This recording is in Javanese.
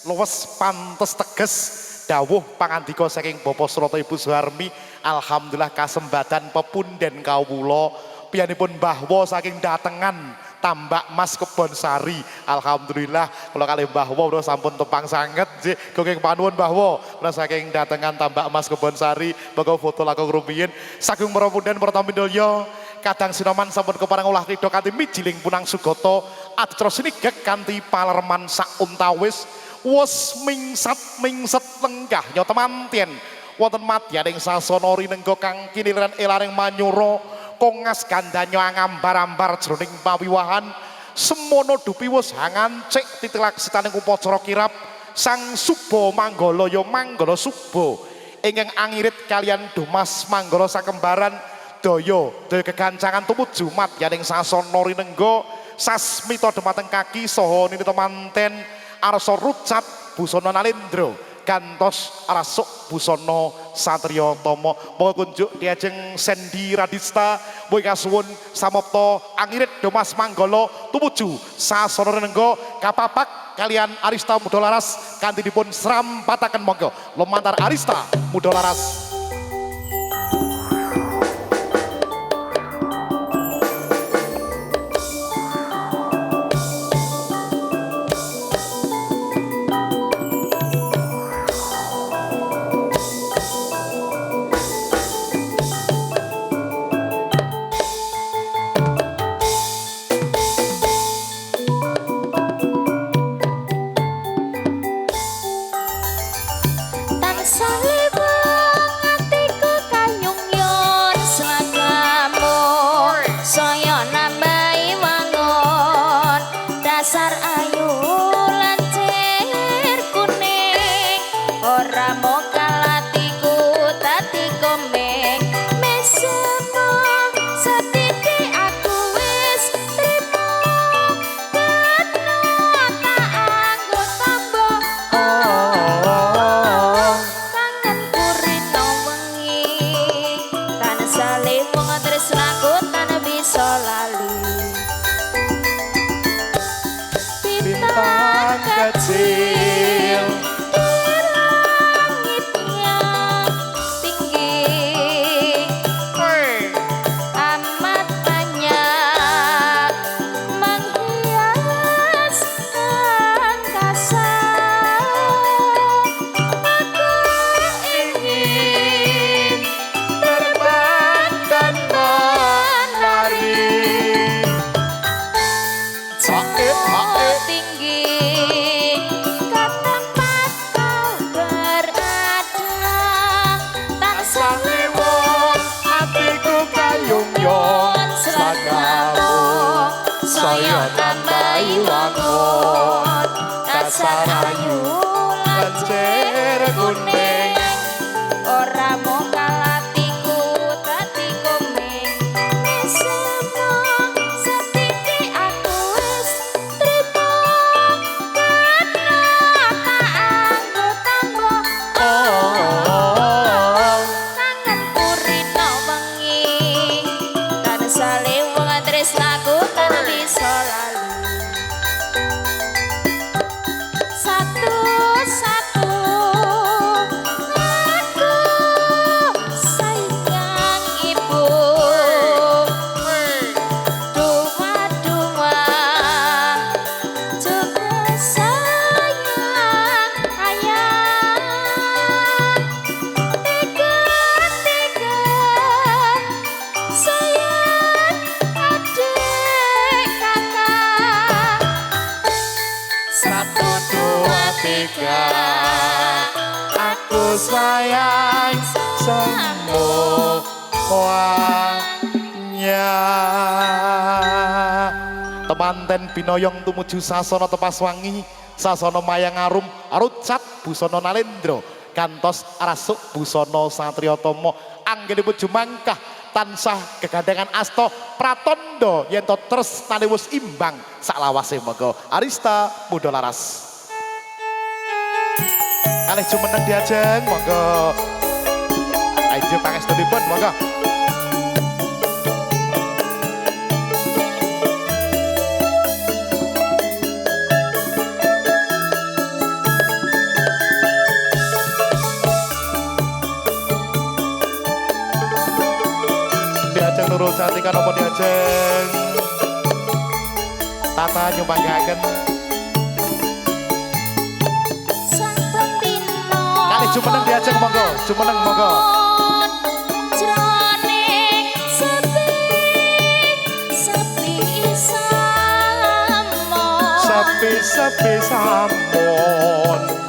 luwes pantes teges dawuh pangandika saking Bapak Surata Ibu Suharmi. Alhamdulillah kasembadan pepunden kawula piyanipun bahwa saking datengan Tambak Mas Kebonsari. Alhamdulillah kalau kali bahwa udah sampun tepang sanget sih kenging panuwun bahwa udah saking datengan Tambak Mas Kebonsari baga foto laku rumiyin saking pepunden Pertamindolyo kadang sinoman sampun keparang ulah ridho kanthi mijiling punang sugoto acara sinigek kanthi palerman sak untawis wes mingsat lenggah nyoto mantien wonten madyaning sasana rinengga kang kiniliran elaring manyura kongas gandanyo angambar-ambar jroning pawiwahan semono dupi wis hangancik titilaksitaning upacara kirap sang suba manggala ya manggala suba ingkang angirit kalian dumas manggala sakembaran daya kegancangan tumuju madyaning sasana rinengga sasmita dhumateng kaki saha nita manten arsa rucat busana nalendra gantos rasuk busana satriya tama monggo kunjuk diajeng Sendi Radista mugi kasuwun samapta angirit Dumas Manggala tumuju sasana rinengga kapapak kalian Arista Mudalaras kanthi dipun srampataken monggo lumantar Arista Mudalaras. Temanten binoyong tumuju sasana tepas wangi sasana mayang arum arucat busana nalendra gantos rasuk busana satriya tama anggenipun jumangkah tansah kegandengan asta pratandha yen to tresnane wis imbang saklawase monggo Arista Mudalaras kalih jumeneng diajeng monggo ayo pangestunipun monggo. sangka nopo diajeng tata nyumbangkaken kali jumeneng diajeng monggo jumeneng monggo sepi sampun